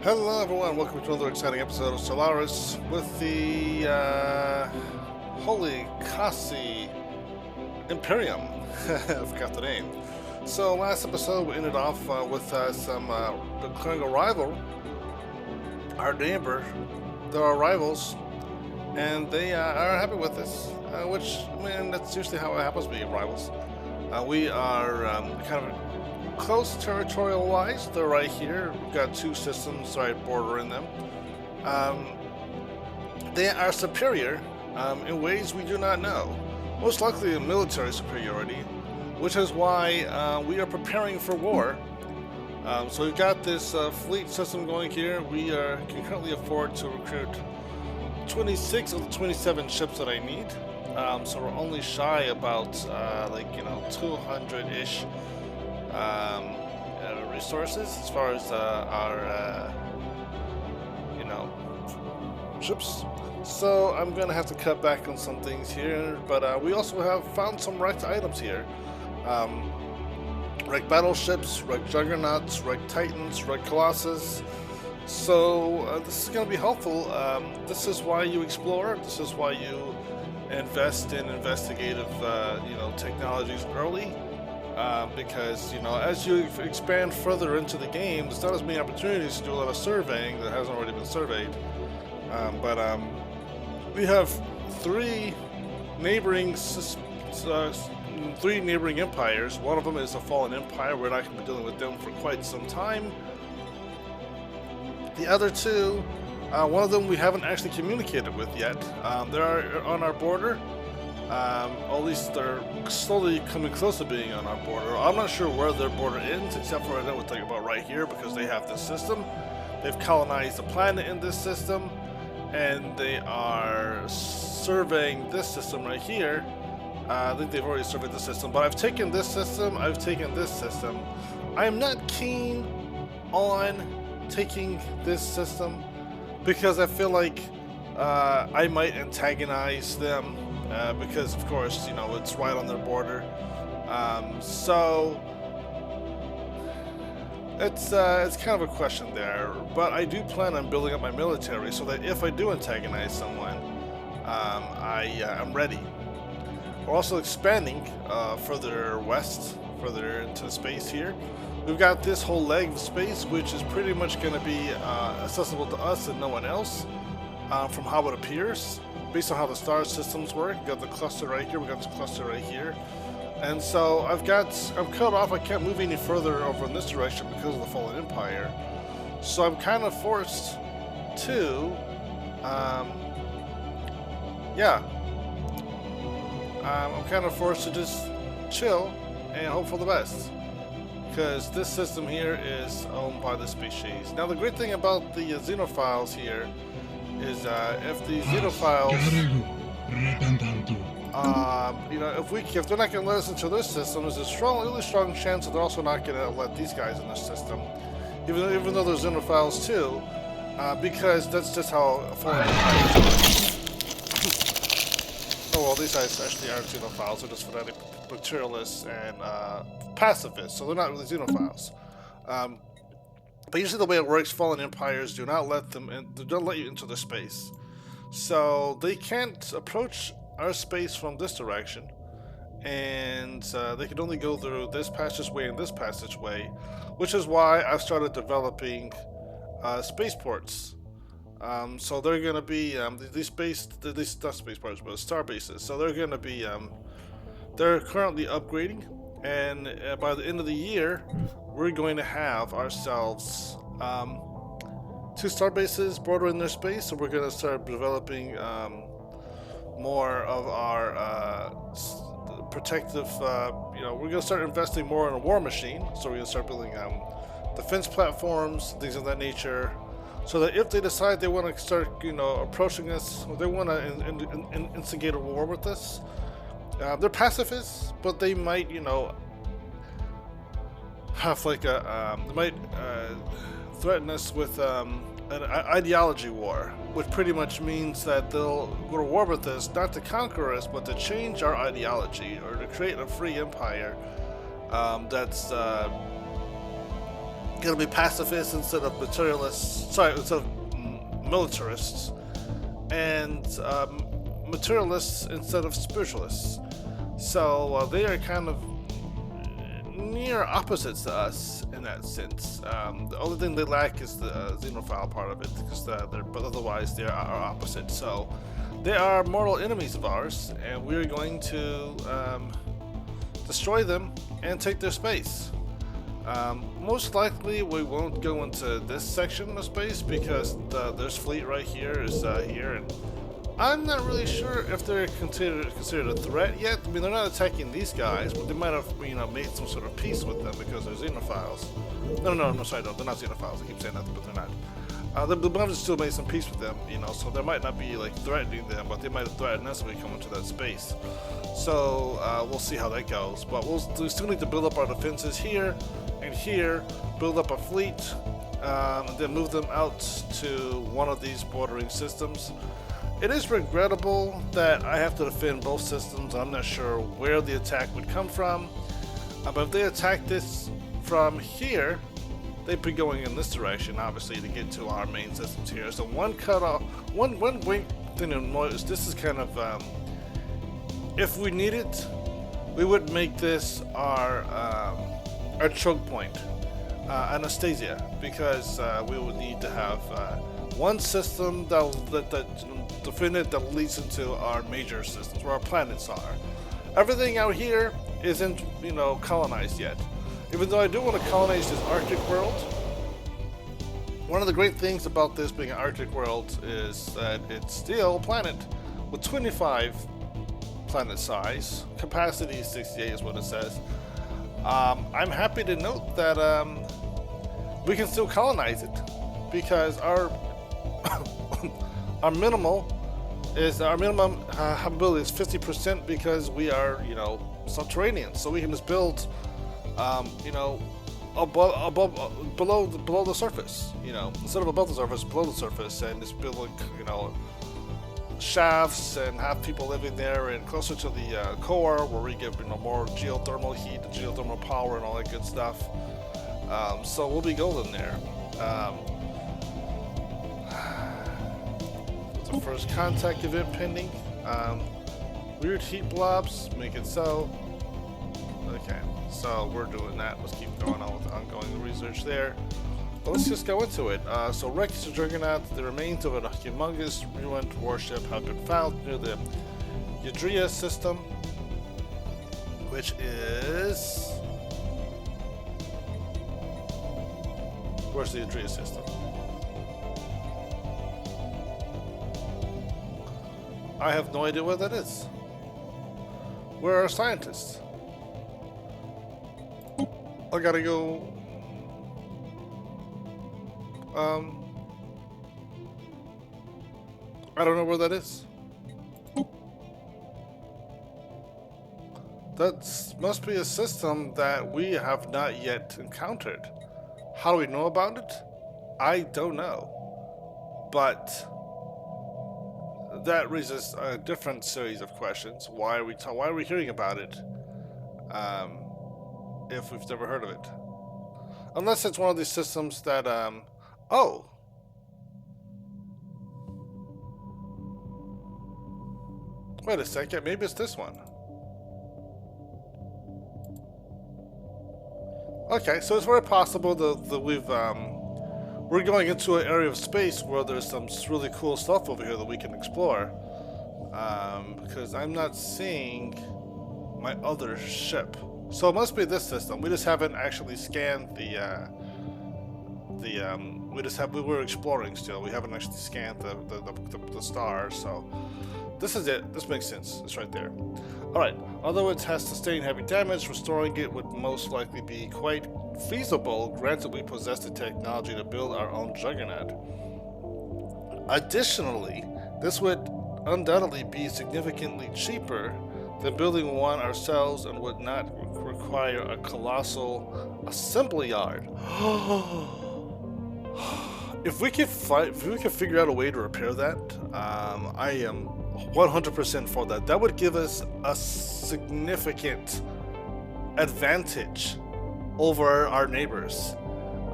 Hello everyone, welcome to another exciting episode of Stellaris with the holy Kassi Imperium. I forgot the name. So last episode we ended off with some declaring a rival, our neighbor. There are rivals, and they are happy with this, which, I mean, that's usually how it happens being rivals. We are kind of close territorial wise. They're right here. We've got two systems right bordering them. They are superior in ways we do not know. Most likely in military superiority, which is why we are preparing for war. So we've got this fleet system going here. We can currently afford to recruit 26 of the 27 ships that I need. So we're only shy about 200-ish resources as far as our ships. So I'm gonna have to cut back on some things here, but we also have found some wrecked items here. Wrecked battleships, wrecked juggernauts, wrecked titans, wrecked colossus. So this is gonna be helpful. This is why you explore. This is why you invest in investigative technologies early. Because, as you expand further into the game, there's not as many opportunities to do a lot of surveying that hasn't already been surveyed. We have three neighboring empires. One of them is a fallen empire. We're not going to be dealing with them for quite some time. The other two, one of them we haven't actually communicated with yet. They are on our border. Or at least they're slowly coming close to being on our border. I'm not sure where their border ends, except for I know what they're about right here, because they have this system. They've colonized the planet in this system, and they are surveying this system right here. I think they've already surveyed the system, but I've taken this system, I've taken this system. I'm not keen on taking this system, because I feel like I might antagonize them. Because of course, it's right on their border. So it's kind of a question there. But I do plan on building up my military so that if I do antagonize someone, I'm ready. We're also expanding further west, further into space here. We've got this whole leg of space, which is pretty much going to be accessible to us and no one else, from how it appears. Based on how the star systems work. We got the cluster right here, we got this cluster right here. And so I'm cut off, I can't move any further over in this direction because of the fallen empire. So I'm kind of forced to, I'm kind of forced to just chill and hope for the best. Because this system here is owned by the species. Now the great thing about the xenophiles here is if the xenophiles, if they're not going to let us into their system, there's a really strong chance that they're also not going to let these guys in their system, even though they're xenophiles too, because that's just how foreign empires are. Oh well, these guys actually aren't xenophiles; they're just fanatic materialists and pacifists, so they're not really xenophiles. But usually the way it works, fallen empires do not let them in, they don't let you into their space. So they can't approach our space from this direction. And they can only go through this passageway and this passageway, which is why I've started developing spaceports. So they're going to be these not spaceports, but star bases. So they're going to be they're currently upgrading, and by the end of the year, we're going to have ourselves two star bases bordering their space, so we're going to start developing more of our protective, we're going to start investing more in a war machine, so we're going to start building defense platforms, things of that nature, so that if they decide they want to start, approaching us, or they want to instigate a war with us, they're pacifists, but they might, have like they might threaten us with an ideology war, which pretty much means that they'll go to war with us not to conquer us, but to change our ideology or to create a free empire that's gonna be pacifists instead of materialists. Sorry, instead of militarists, and materialists instead of spiritualists. So they are kind of near opposites to us in that sense. The only thing they lack is the xenophile part of it, because but otherwise they are our opposite. So they are mortal enemies of ours, and we're going to destroy them and take their space. Most likely we won't go into this section of space because their fleet right here is here, and I'm not really sure if they're considered a threat yet. I mean, they're not attacking these guys, but they might have, made some sort of peace with them because they're xenophiles. No, sorry, no, they're not xenophiles. I keep saying that, but they're not. They might have still made some peace with them, so there might not be like threatening them, but they might have threatened us if we come into that space. So we'll see how that goes. But we still need to build up our defenses here and here, build up a fleet, and then move them out to one of these bordering systems. It is regrettable that I have to defend both systems. I'm not sure where the attack would come from, but if they attack this from here, they'd be going in this direction, obviously, to get to our main systems here. So one thing to notice, this is kind of, if we need it, we would make this our choke point, Anastasia, because we would need to have one system that defended that leads into our major systems, where our planets are. Everything out here isn't, colonized yet. Even though I do want to colonize this Arctic world, one of the great things about this being an Arctic world is that it's still a planet with 25 planet size. Capacity 68 is what it says. I'm happy to note that we can still colonize it, because our minimum habitability is 50% because we are, subterranean. So we can just build, below the surface. Instead of above the surface, below the surface, and just build shafts and have people living there, and closer to the core, where we get more geothermal heat, geothermal power, and all that good stuff. So we'll be golden there. So first contact event pending. Weird heat blobs, make it so. Okay, so we're doing that. Let's keep going on with ongoing research there. But let's just go into it. So wreckage of Juggernaut, the remains of a humongous ruined warship have been found near the Ydria system, which is... Where's the Ydria system? I have no idea what that is. Where are our scientists? I gotta go... I don't know where that is. That must be a system that we have not yet encountered. How do we know about it? I don't know. But that raises a different series of questions. Why are we hearing about it? If we've never heard of it. Unless it's one of these systems that, oh! Wait a second, maybe it's this one. Okay, so it's very possible that we're going into an area of space where there's some really cool stuff over here that we can explore. Because I'm not seeing my other ship. So it must be this system. We just haven't actually scanned we were exploring still. We haven't actually scanned the stars, so this is it. This makes sense. It's right there. Alright, although it has sustained heavy damage, restoring it would most likely be quite feasible, granted we possess the technology to build our own Juggernaut. Additionally, this would undoubtedly be significantly cheaper than building one ourselves and would not require a colossal assembly yard. If we could figure out a way to repair that, I am 100% for that. That would give us a significant advantage over our neighbors.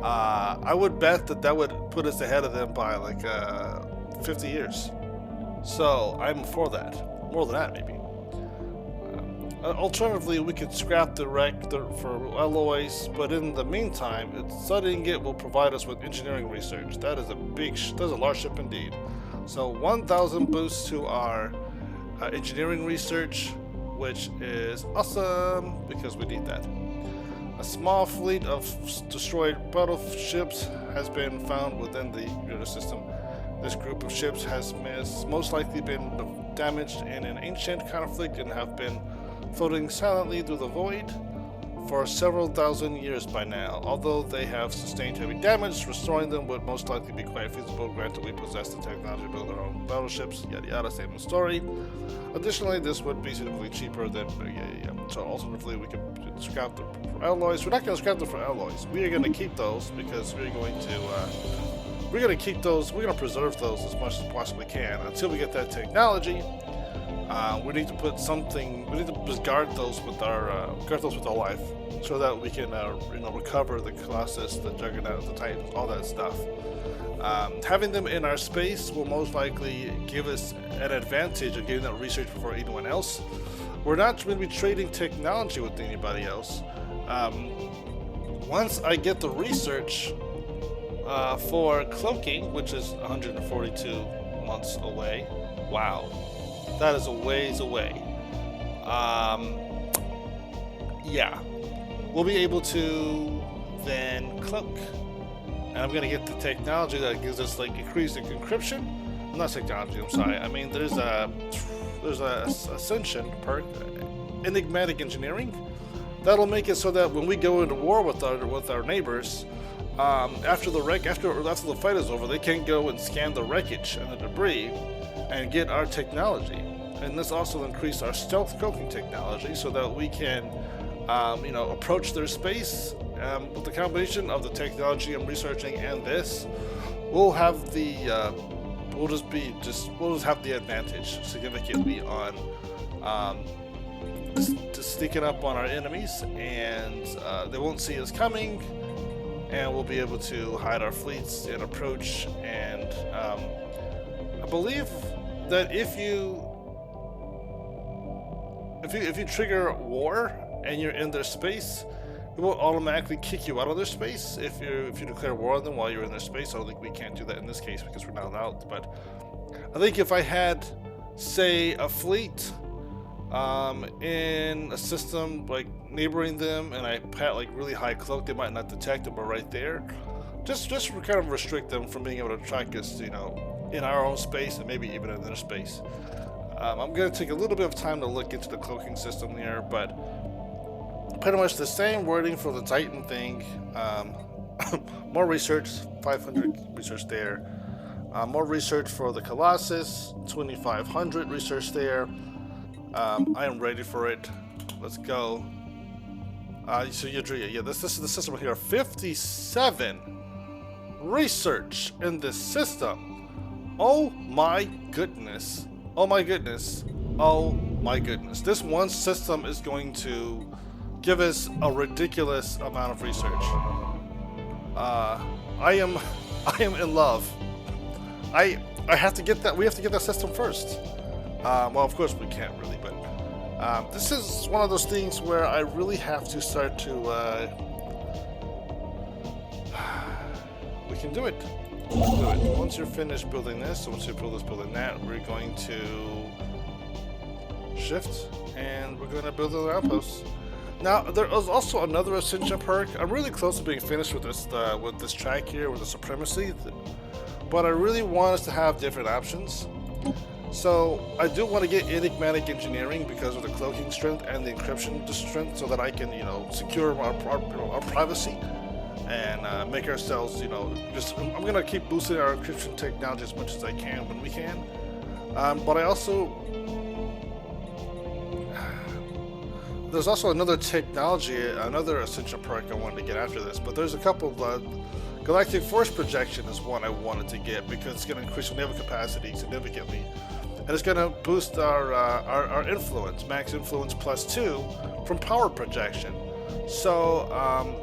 I would bet that would put us ahead of them by like 50 years. So I'm for that. More than that, maybe. Alternatively, we could scrap the wreck for alloys, but in the meantime, studying it will provide us with engineering research. That is a large ship indeed. So 1,000 boosts to our engineering research, which is awesome because we need that. A small fleet of destroyed battleships has been found within the Ydria system. This group of ships has most likely been damaged in an ancient conflict and have been floating silently through the void for several thousand years by now. Although they have sustained heavy damage, restoring them would most likely be quite feasible, granted we possess the technology to build our own battleships, yada yada, same story. Additionally, this would be significantly cheaper than, So alternatively, we could scrap them for alloys. We're not going to scrap them for alloys. We are going to keep those because we're going to preserve those as much as we possibly can until we get that technology. We need to put something. We need to just guard those with our life, so that we can recover the Colossus, the Juggernaut, the Titans, all that stuff. Having them in our space will most likely give us an advantage of getting that research before anyone else. We're not going to be trading technology with anybody else. Once I get the research for cloaking, which is 142 months away. Wow. That is a ways away. Yeah. We'll be able to then cloak. And I'm going to get the technology that gives us like increased encryption. Not technology, I'm sorry. I mean, there's a ascension perk, enigmatic engineering. That'll make it so that when we go into war with our neighbors, after the fight is over, they can go and scan the wreckage and the debris and get our technology. And this also increased our stealth cloaking technology so that we can, approach their space. With the combination of the technology I'm researching and this, we'll have we'll just have the advantage significantly on just sneaking up on our enemies, and they won't see us coming, and we'll be able to hide our fleets and approach. And I believe that if you trigger war and you're in their space, it won't automatically kick you out of their space if you declare war on them while you're in their space. I don't think we can't do that in this case because we're not allowed. But I think if I had, say, a fleet in a system like neighboring them, and I had like really high cloak, they might not detect them, but right there, just kind of restrict them from being able to track us, in our own space and maybe even in their space. I'm going to take a little bit of time to look into the cloaking system here, but pretty much the same wording for the Titan thing. More research, 500 research there. More research for the Colossus, 2,500 research there. I am ready for it. Let's go. So Ydria, yeah, this is the system here. 57 research in this system. Oh my goodness. Oh my goodness. Oh my goodness. This one system is going to give us a ridiculous amount of research. I am in love. I have to get that. We have to get that system first. Well, of course we can't really, but this is one of those things where I really have to start to. We can do it. Let's do it. Once you're finished building this, once you building that, we're going to shift and we're going to build another outpost. Now, there is also another ascension perk. I'm really close to being finished with this track here, with the supremacy, but I really want us to have different options. So I do want to get enigmatic engineering because of the cloaking strength and the encryption strength, so that I can, secure our privacy and make ourselves, I'm gonna keep boosting our encryption technology as much as I can when we can. But I also. There's also another technology, another ascension perk I wanted to get after this, but there's a couple. Galactic Force Projection is one I wanted to get because it's going to increase naval capacity significantly, and it's going to boost our influence, max influence +2 from power projection. So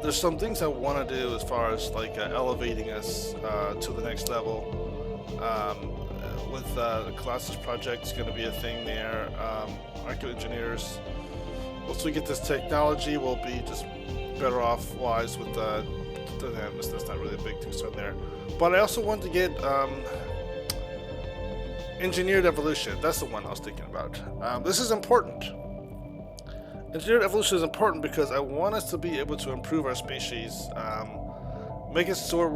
there's some things I want to do as far as like elevating us to the next level. With the Colossus project is going to be a thing there. Arco engineers. Once we get this technology, we'll be just better off wise with the dynamics. That's not really a big concern there. But I also want to get engineered evolution. That's the one I was thinking about. This is important. Engineered evolution is important because I want us to be able to improve our species, make it so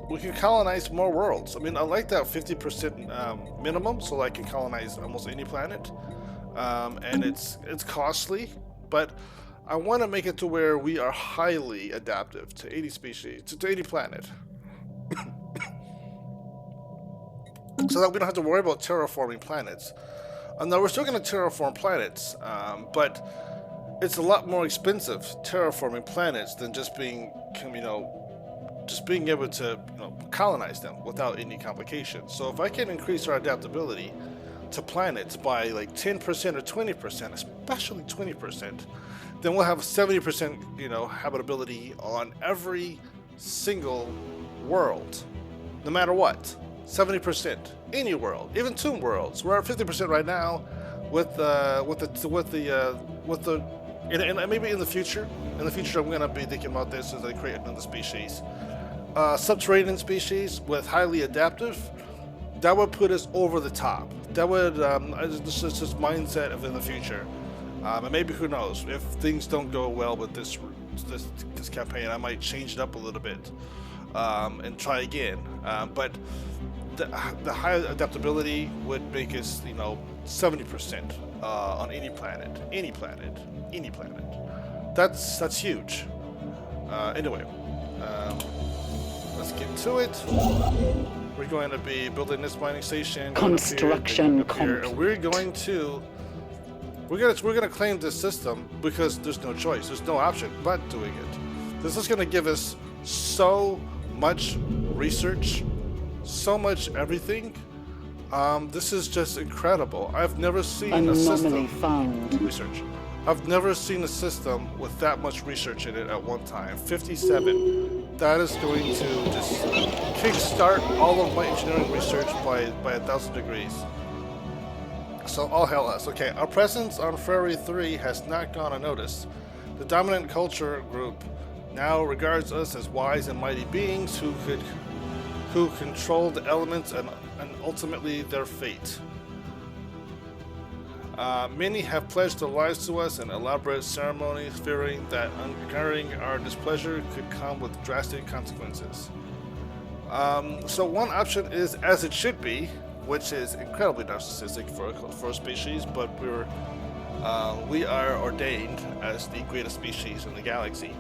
we can colonize more worlds. I mean, I like that 50% minimum, so I can colonize almost any planet, and it's costly, but I want to make it to where we are highly adaptive to 80 species, to any planet. So that we don't have to worry about terraforming planets. Now, we're still going to terraform planets, but it's a lot more expensive terraforming planets than just being, just being able to, colonize them without any complications. So if I can increase our adaptability to planets by like 10% or 20%, especially 20%, then we'll have 70%, habitability on every single world, no matter what. 70%, any world, even Tomb worlds. We're at 50% right now, and maybe in the future. In the future, I'm going to be thinking about this as I create another species, subterranean species with highly adaptive. That would put us over the top. That would this is just mindset of in the future, and maybe who knows if things don't go well with this campaign, I might change it up a little bit and try again. But the high adaptability would make us, 70% on any planet. That's huge. Anyway, let's get to it. We're going to be building this mining station. Construction here, and we're going to claim this system because there's no choice. There's no option but doing it. This is going to give us so much research, so much everything. This is just incredible. I've never seen a system research. I've never seen a system with that much research in it at one time. 57. That is going to just kickstart all of my engineering research by 1,000 degrees. So all hell us. Okay, our presence on Ferry 3 has not gone unnoticed. The dominant culture group now regards us as wise and mighty beings who control the elements and ultimately their fate. Many have pledged their lives to us in elaborate ceremonies, fearing that incurring our displeasure could come with drastic consequences. So one option is as it should be, which is incredibly narcissistic for a species, but we are ordained as the greatest species in the galaxy.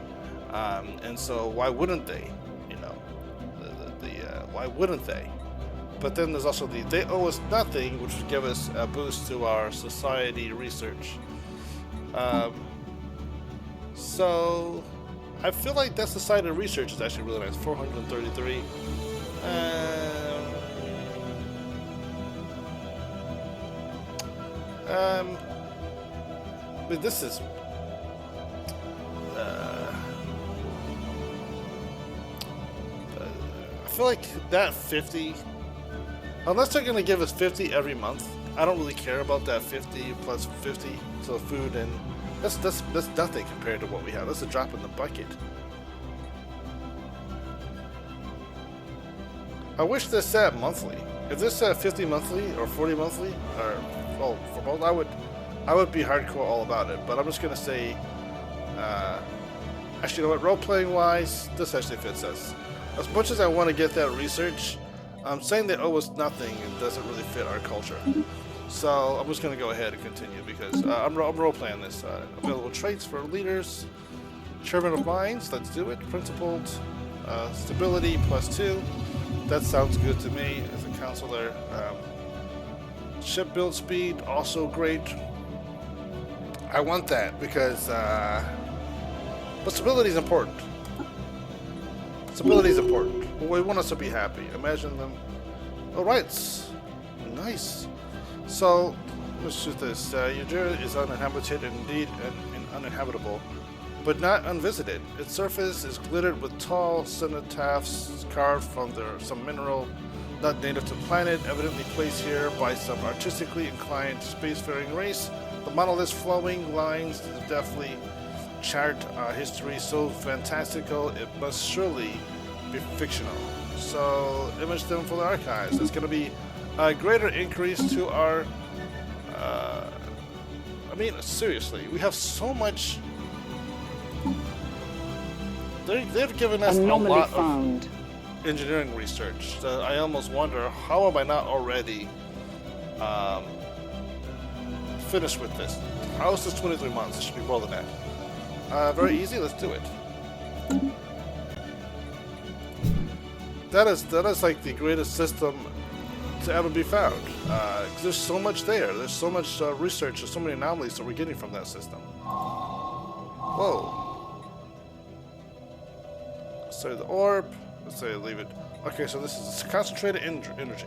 And so why wouldn't they? Why wouldn't they? But then there's also they owe us nothing, which would give us a boost to our society research. So I feel like that society research is actually really nice. 433. But this is. I feel like that 50. Unless they're going to give us 50 every month, I don't really care about that 50 plus 50 to food, and that's nothing compared to what we have. That's a drop in the bucket. I wish this said monthly. If this said 50 monthly or 40 monthly, or for both, I would be hardcore all about it. But I'm just going to say, actually, you know what? Role playing wise, this actually fits us. As much as I want to get that research, I'm saying they owe us nothing and doesn't really fit our culture. So I'm just going to go ahead and continue because I'm role-playing this. Available traits for leaders. Chairman of Minds, let's do it. Principled. Stability +2. That sounds good to me as a counselor. Ship build speed, also great. I want that because... but stability is important. Stability is important. We want us to be happy. Imagine them. All right, nice. So let's do this. Ydria is uninhabited indeed, and uninhabitable, but not unvisited. Its surface is glittered with tall cenotaphs carved from some mineral not native to the planet, evidently placed here by some artistically inclined spacefaring race. The monolith's flowing lines deftly chart history so fantastical it must surely be fictional. So image them for the archives. There's going to be a greater increase to our I mean, seriously, we have so much. They've given us a lot of engineering research that I almost wonder, how am I not already finished with this? How is this 23 months? It should be more than that. Very easy, let's do it. That is like the greatest system to ever be found. 'Cause there's so much there. There's so much research. There's so many anomalies that we're getting from that system. Whoa. Let's say the orb. Let's say leave it. Okay, so this is concentrated energy.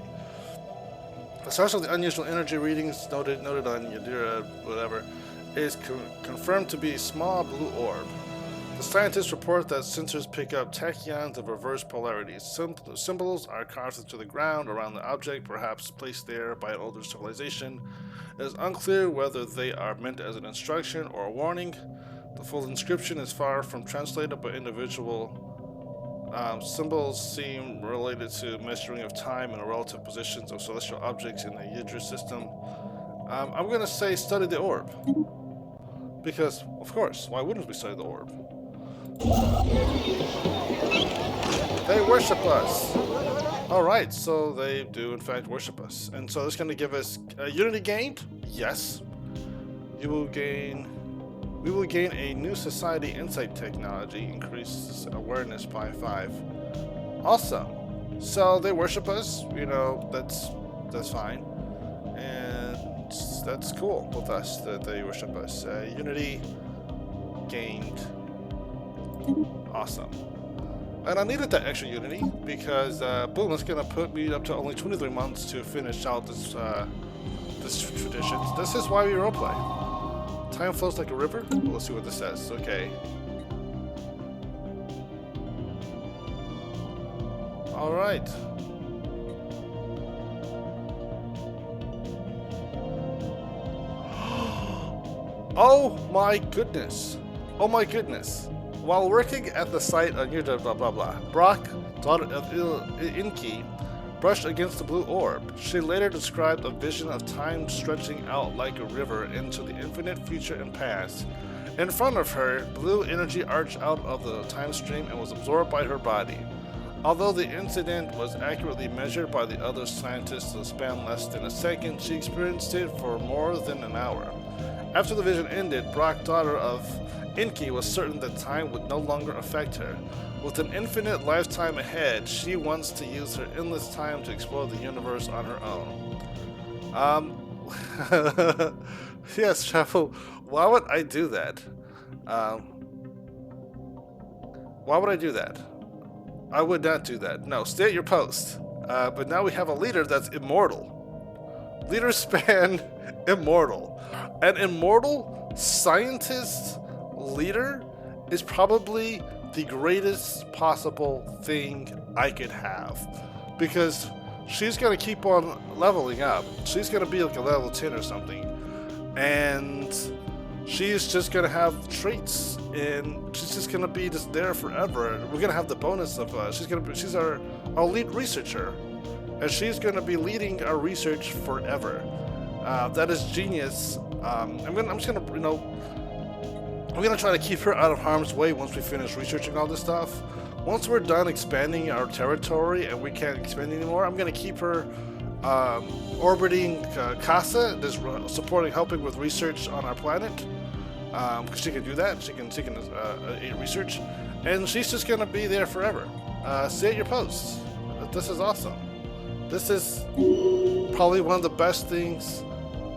The source of the unusual energy readings noted on Ydria, whatever, is confirmed to be a small blue orb. The scientists report that sensors pick up tachyons of reverse polarities. Symbols are carved into the ground around the object, perhaps placed there by an older civilization. It is unclear whether they are meant as an instruction or a warning. The full inscription is far from translated, but individual symbols seem related to measuring of time and the relative positions of celestial objects in the Ydria system. I'm going to say study the orb. Because, of course, why wouldn't we study the orb? They worship us. Alright, so they do in fact worship us. And so it's going to give us unity gained? Yes. We will gain a new society insight technology, increases awareness by 5. Awesome. So they worship us, you know, that's fine. And that's cool with us that they worship us. Unity gained. Awesome. And I needed that extra unity because boom, it's gonna put me up to only 23 months to finish out this tradition. This is why we roleplay. Time flows like a river. Well, let's see what this says. Okay. All right. Oh my goodness. Oh my goodness. While working at the site on Ydria, blah blah blah, Brock, daughter of Inki, brushed against the blue orb. She later described a vision of time stretching out like a river into the infinite future and past. In front of her, blue energy arched out of the time stream and was absorbed by her body. Although the incident was accurately measured by the other scientists to span less than a second, she experienced it for more than an hour. After the vision ended, Brock, daughter of Inki, was certain that time would no longer affect her. With an infinite lifetime ahead, she wants to use her endless time to explore the universe on her own. Yes, travel. Why would I do that? Why would I do that? I would not do that. No, stay at your post. But now we have a leader that's immortal. Leader span immortal. An immortal scientist leader is probably the greatest possible thing I could have, because she's gonna keep on leveling up. She's gonna be like a level 10 or something, and she's just gonna have traits, and she's just gonna be just there forever. We're gonna have the bonus of she's our lead researcher, and she's gonna be leading our research forever. That is genius. I'm just gonna, you know, I'm gonna try to keep her out of harm's way once we finish researching all this stuff. Once we're done expanding our territory and we can't expand anymore, I'm gonna keep her orbiting Kassa, just helping with research on our planet. Because she can do that. She can aid research, and she's just gonna be there forever. Stay at your posts. This is awesome. This is probably one of the best things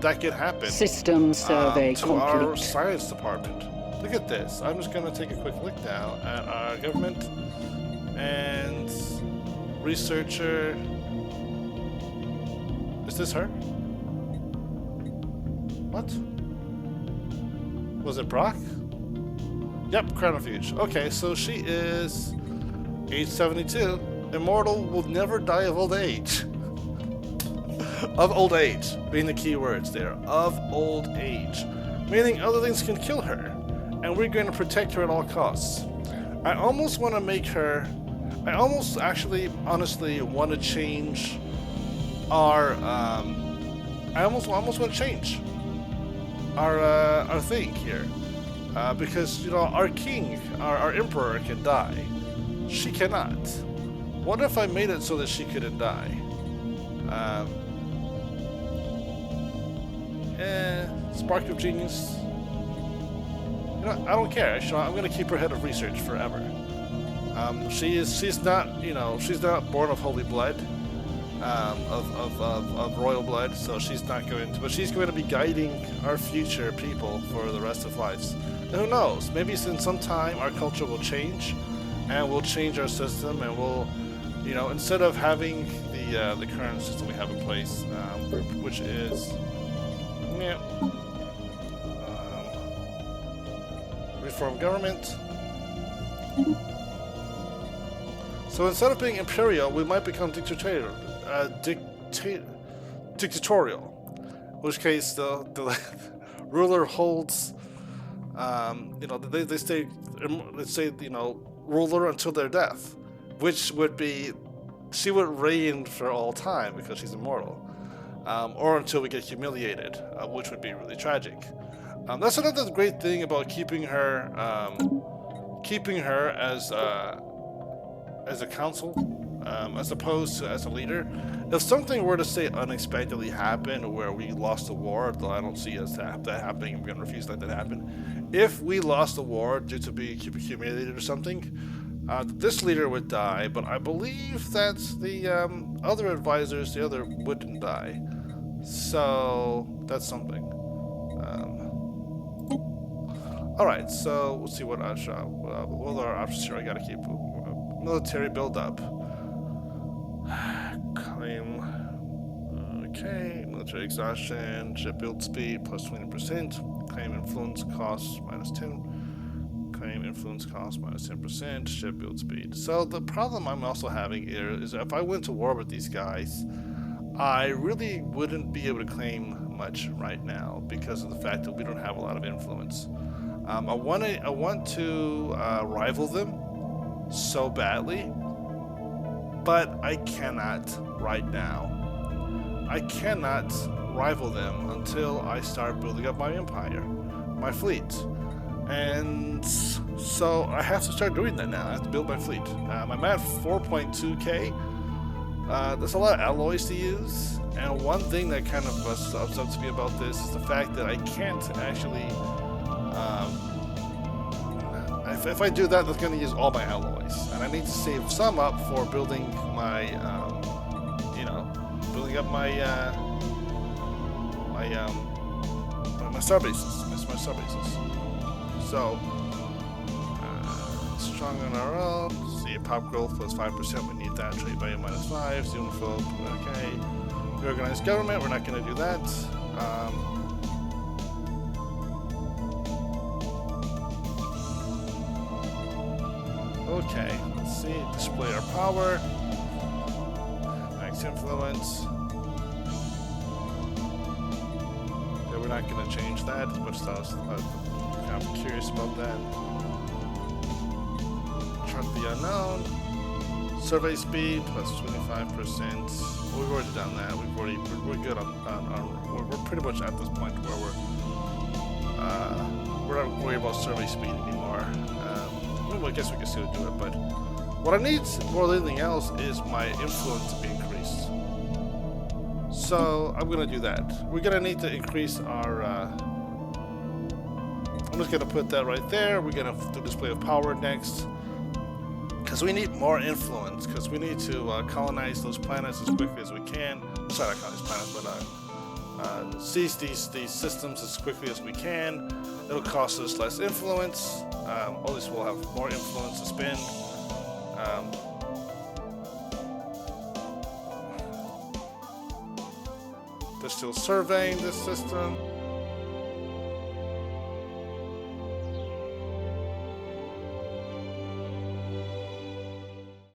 that could happen. System survey to complete. Our science department. Look at this. I'm just going to take a quick look now at our government and researcher. Is this her? What? Was it Brock? Yep, Chronofuge. Okay, so she is age 72. Immortal, will never die of old age. Of old age, being the key words there. Of old age. Meaning other things can kill her. And we're going to protect her at all costs. I almost want to make her... I almost actually, honestly, want to change our... I almost want to change our thing here. Because, you know, our king, our emperor can die. She cannot. What if I made it so that she couldn't die? Spark of genius. You know, I don't care. I'm going to keep her head of research forever. She's not, you know, she's not born of holy blood, of royal blood, so she's not going to, but she's going to be guiding our future people for the rest of lives. And who knows? Maybe in some time our culture will change, and we'll change our system, and we'll, you know, instead of having the current system we have in place, which is, yeah, reform government. So instead of being imperial, we might become dictatorial. In which case the ruler holds, you know, they stay, let's say, you know, ruler until their death, which would be, she would reign for all time because she's immortal, or until we get humiliated, which would be really tragic. That's another great thing about keeping her as a council, as opposed to as a leader. If something were to say unexpectedly happen where we lost the war, though I don't see that happening, I'm going to refuse that happen. If we lost the war due to being humiliated or something, this leader would die, but I believe that the other advisors, the other wouldn't die. So that's something. Alright, so we'll see what our options here. I gotta keep military build up. Claim. Okay, military exhaustion, ship build speed plus 20%. Claim influence cost minus 10. Claim influence cost minus 10%. Ship build speed. So the problem I'm also having here is if I went to war with these guys, I really wouldn't be able to claim much right now because of the fact that we don't have a lot of influence. I want to rival them so badly, but I cannot right now. I cannot rival them until I start building up my empire, my fleet. And so I have to start doing that now. I have to build my fleet. I'm at 4.2k. There's a lot of alloys to use, and one thing that kind of upsets me about this is the fact that I can't actually, if I do that, that's going to use all my alloys, and I need to save some up for building my, you know, building up my star bases, my star bases. So, strong on our own. See, pop growth plus 5%. We need that. Trade value minus 5. Xenophobe. Okay. Reorganized government. We're not going to do that. Okay. Let's see. Display our power. Max influence. Yeah, we're not going to change that. As much as I was kind of curious about that. Chart the unknown. Survey speed plus 25%. Well, we've already done that. We're good on we're pretty much at this point where we're not worried about survey speed anymore. Well, I guess we can still do it, but what I need more than anything else is my influence to be increased. So I'm gonna do that. We're gonna need to increase our. I'm just gonna put that right there. We're gonna do display of power next. Because we need more influence, because we need to colonize those planets as quickly as we can. Sorry, not colonize planets, but seize these systems as quickly as we can. It'll cost us less influence. At least we'll have more influence to spend. They're still surveying this system.